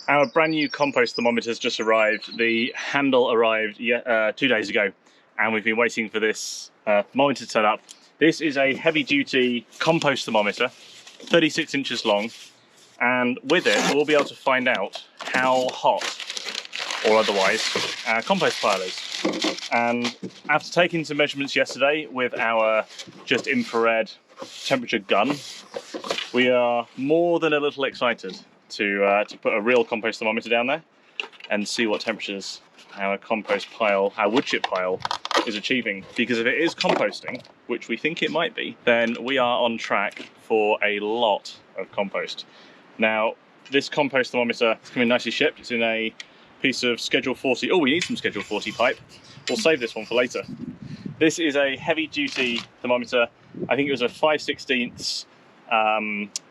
Our brand new compost thermometer has just arrived. The handle arrived 2 days ago, and we've been waiting for this thermometer to turn up. This is a heavy duty compost thermometer, 36 inches long, and with it we'll be able to find out how hot or otherwise our compost pile is. And after taking some measurements yesterday with our just infrared temperature gun, we are more than a little excited to put a real compost thermometer down there and see what temperatures our compost pile, our wood chip pile, is achieving. Because if it is composting, which we think it might be, then we are on track for a lot of compost. Now, this compost thermometer is coming nicely shipped. It's in a piece of Schedule 40. Oh, we need some Schedule 40 pipe. We'll save this one for later. This is a heavy duty thermometer. I think it was a 5/16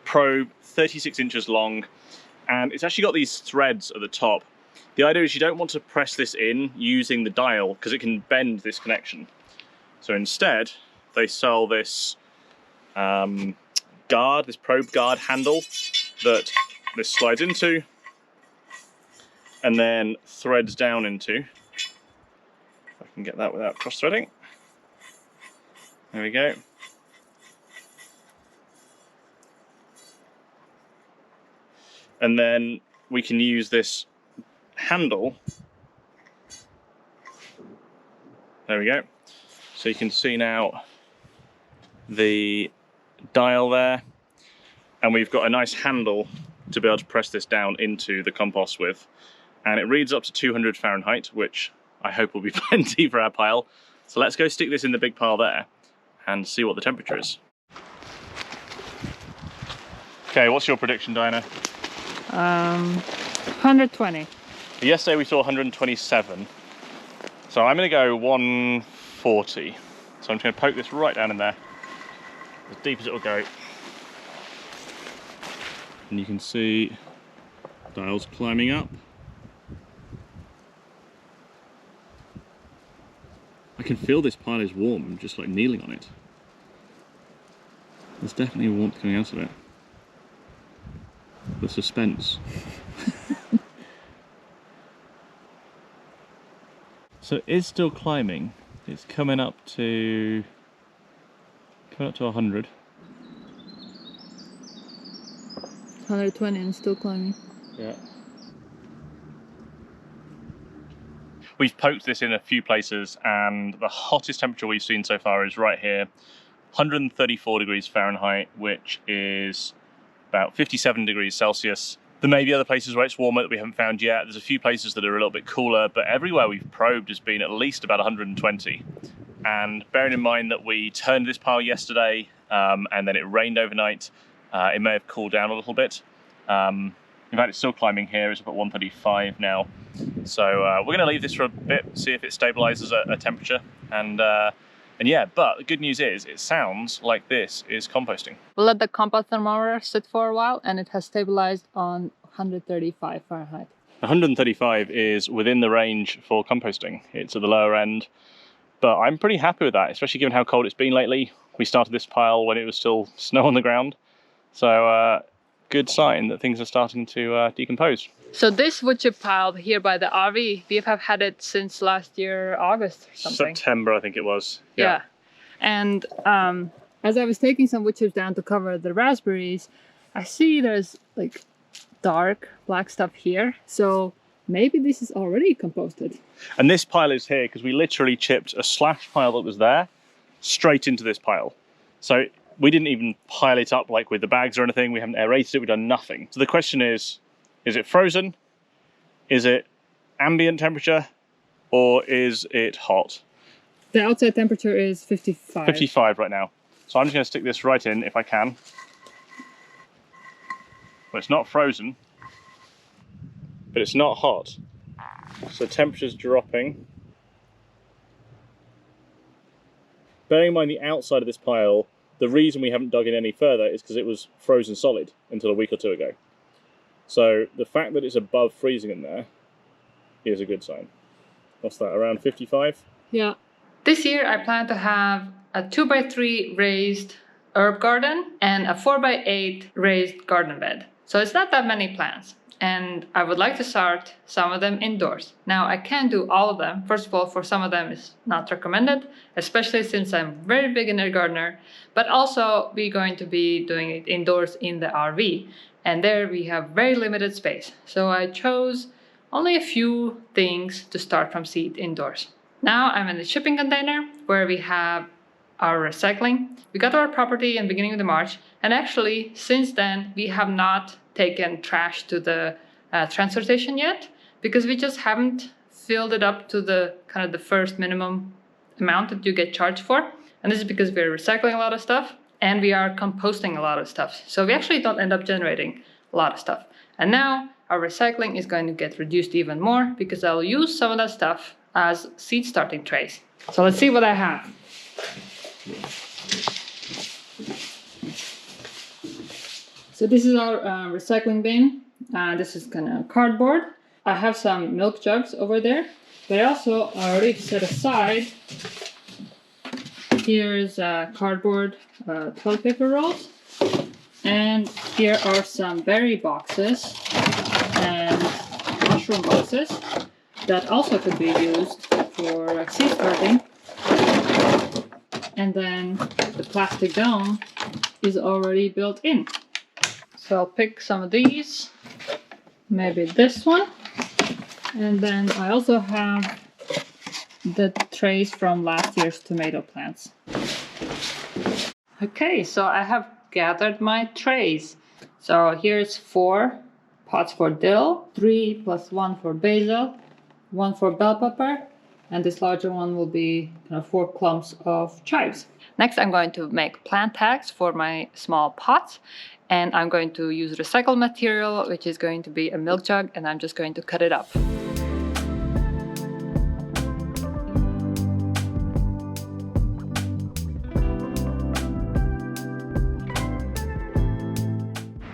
probe, 36 inches long, and it's actually got these threads at the top. The idea is you don't want to press this in using the dial because it can bend this connection. So instead, they sell this guard, this probe guard handle that this slides into and then threads down into. If I can get that without cross-threading. There we go. And then we can use this handle. There we go. So you can see now the dial there, and we've got a nice handle to be able to press this down into the compost with. And it reads up to 200 Fahrenheit, which I hope will be plenty for our pile. So let's go stick this in the big pile there and see what the temperature is. Okay, what's your prediction, Diana? 120. Yesterday we saw 127. So I'm going to go 140. So I'm just going to poke this right down in there, as deep as it will go. And you can see dials climbing up. I can feel this pile is warm, just like kneeling on it. There's definitely warmth coming out of it. The suspense. So it is still climbing. It's coming up to 100. 120 and still climbing. Yeah. We've poked this in a few places, and the hottest temperature we've seen so far is right here, 134 degrees Fahrenheit, which is about 57 degrees Celsius. There may be other places where it's warmer that we haven't found yet. There's a few places that are a little bit cooler, but everywhere we've probed has been at least about 120. And bearing in mind that we turned this pile yesterday, and then it rained overnight, it may have cooled down a little bit. In fact, it's still climbing here. It's up at 135 now. So we're going to leave this for a bit, see if it stabilizes at a temperature. And yeah, but the good news is it sounds like this is composting. We'll let the compost thermometer sit for a while, and it has stabilized on 135 Fahrenheit. 135 is within the range for composting. It's at the lower end, but I'm pretty happy with that, especially given how cold it's been lately. We started this pile when it was still snow on the ground. So good sign that things are starting to decompose. So this wood chip pile here by the RV, we have had it since last year, August or something. September, I think it was. Yeah. And as I was taking some wood chips down to cover the raspberries, I see there's like dark black stuff here. So maybe this is already composted. And this pile is here because we literally chipped a slash pile that was there straight into this pile. So we didn't even pile it up like with the bags or anything. We haven't aerated it, we've done nothing. So the question is it frozen? Is it ambient temperature? Or is it hot? The outside temperature is 55. 55 right now. So I'm just going to stick this right in if I can. Well, it's not frozen, but it's not hot. So temperature's dropping. Bearing in mind the outside of this pile, the reason we haven't dug in any further is because it was frozen solid until a week or two ago. So the fact that it's above freezing in there is a good sign. What's that, around 55? Yeah. This year I plan to have a 2x3 raised herb garden and a 4x8 raised garden bed. So it's not that many plants. And I would like to start some of them indoors. Now, I can't do all of them. First of all, for some of them it's not recommended, especially since I'm very beginner gardener. But also, we're going to be doing it indoors in the RV. And there we have very limited space. So I chose only a few things to start from seed indoors. Now I'm in the shipping container where we have our recycling. We got our property in the beginning of the March. And actually, since then, we have not taken trash to the transfer station yet because we just haven't filled it up to the kind of the first minimum amount that you get charged for. And this is because we're recycling a lot of stuff and we are composting a lot of stuff. So we actually don't end up generating a lot of stuff. And now our recycling is going to get reduced even more because I'll use some of that stuff as seed starting trays. So let's see what I have. So this is our recycling bin. This is kind of cardboard. I have some milk jugs over there, but I also already set aside. Here's cardboard toilet paper rolls, and here are some berry boxes and mushroom boxes that also could be used for seed starting. And then the plastic dome is already built in. So I'll pick some of these, maybe this one. And then I also have the trays from last year's tomato plants. Okay, so I have gathered my trays. So here's 4 pots for dill, 3 plus 1 for basil, 1 for bell pepper, and this larger one will be 4 clumps of chives. Next, I'm going to make plant tags for my small pots. And I'm going to use recycled material, which is going to be a milk jug, and I'm just going to cut it up.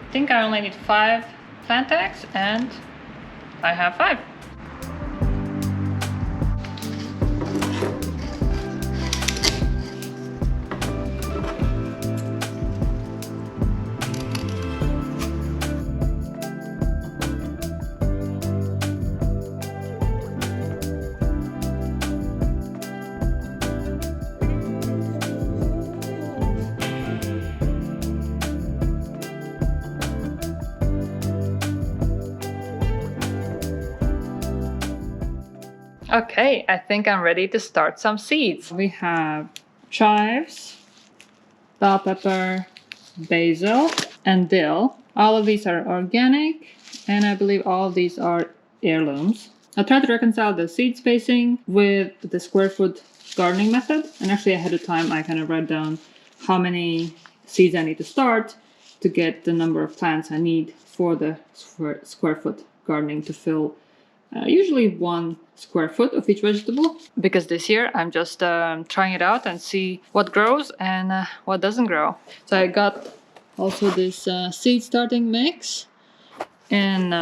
I think I only need 5 plant tags, and I have 5. Okay, I think I'm ready to start some seeds. We have chives, bell pepper, basil, and dill. All of these are organic, and I believe all of these are heirlooms. I tried to reconcile the seed spacing with the square foot gardening method, and actually ahead of time I kind of wrote down how many seeds I need to start to get the number of plants I need for the square foot gardening to fill usually 1 square foot of each vegetable. Because this year I'm just trying it out and see what grows and what doesn't grow. So I got also this seed starting mix, and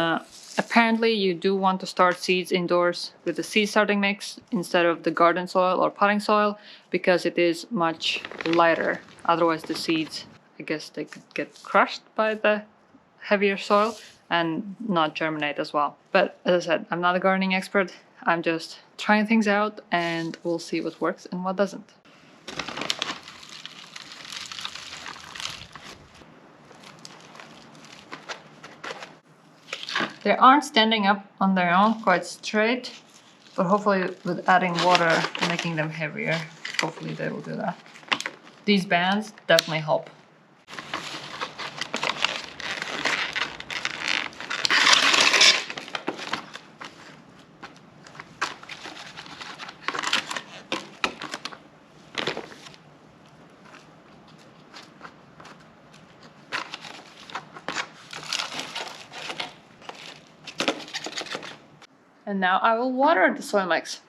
apparently you do want to start seeds indoors with the seed starting mix instead of the garden soil or potting soil because it is much lighter. Otherwise the seeds, I guess they could get crushed by the heavier soil and not germinate as well. But as I said, I'm not a gardening expert. I'm just trying things out and we'll see what works and what doesn't. They aren't standing up on their own quite straight, but hopefully with adding water and making them heavier, hopefully they will do that. These bands definitely help. And now I will water the soil mix.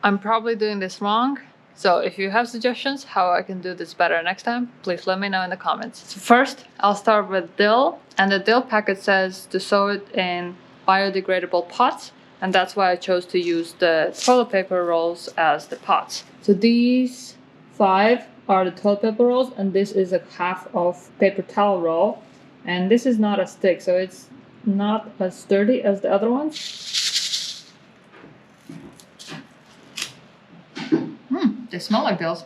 I'm probably doing this wrong. So if you have suggestions how I can do this better next time, please let me know in the comments. So first, I'll start with dill. And the dill packet says to sow it in biodegradable pots. And that's why I chose to use the toilet paper rolls as the pots. So these 5 are the toilet paper rolls, and this is a half of paper towel roll. And this is not a stick, so it's not as sturdy as the other ones. They smell like dills.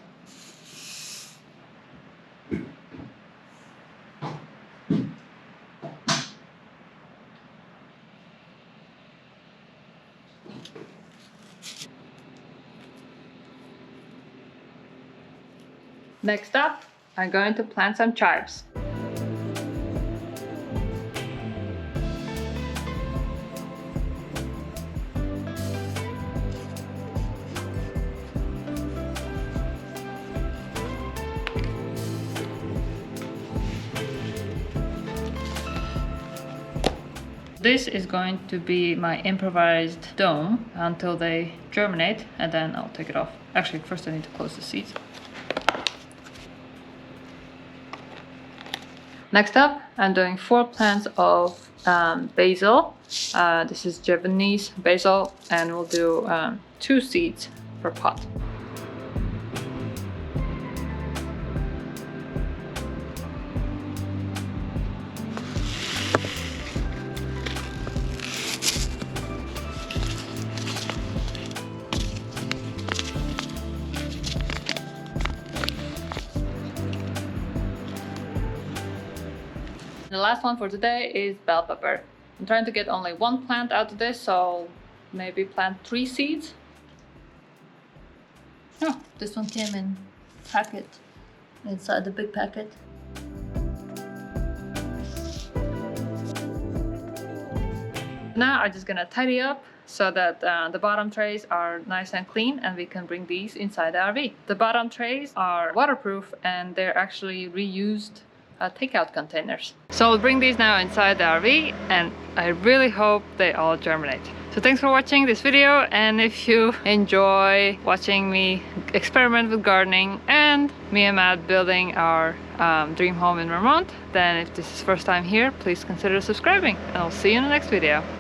Next up, I'm going to plant some chives. This is going to be my improvised dome until they germinate, and then I'll take it off. Actually, first I need to close the seeds. Next up, I'm doing 4 plants of basil. This is Japanese basil, and we'll do 2 seeds per pot. The last one for today is bell pepper. I'm trying to get only 1 plant out of this, so maybe plant 3 seeds. Oh, this one came in packet, inside the big packet. Now I'm just gonna tidy up so that the bottom trays are nice and clean, and we can bring these inside the RV. The bottom trays are waterproof, and they're actually reused takeout containers. So I'll bring these now inside the RV, and I really hope they all germinate. So thanks for watching this video, and if you enjoy watching me experiment with gardening and me and Matt building our dream home in Vermont, then if this is first time here, please consider subscribing, and I'll see you in the next video.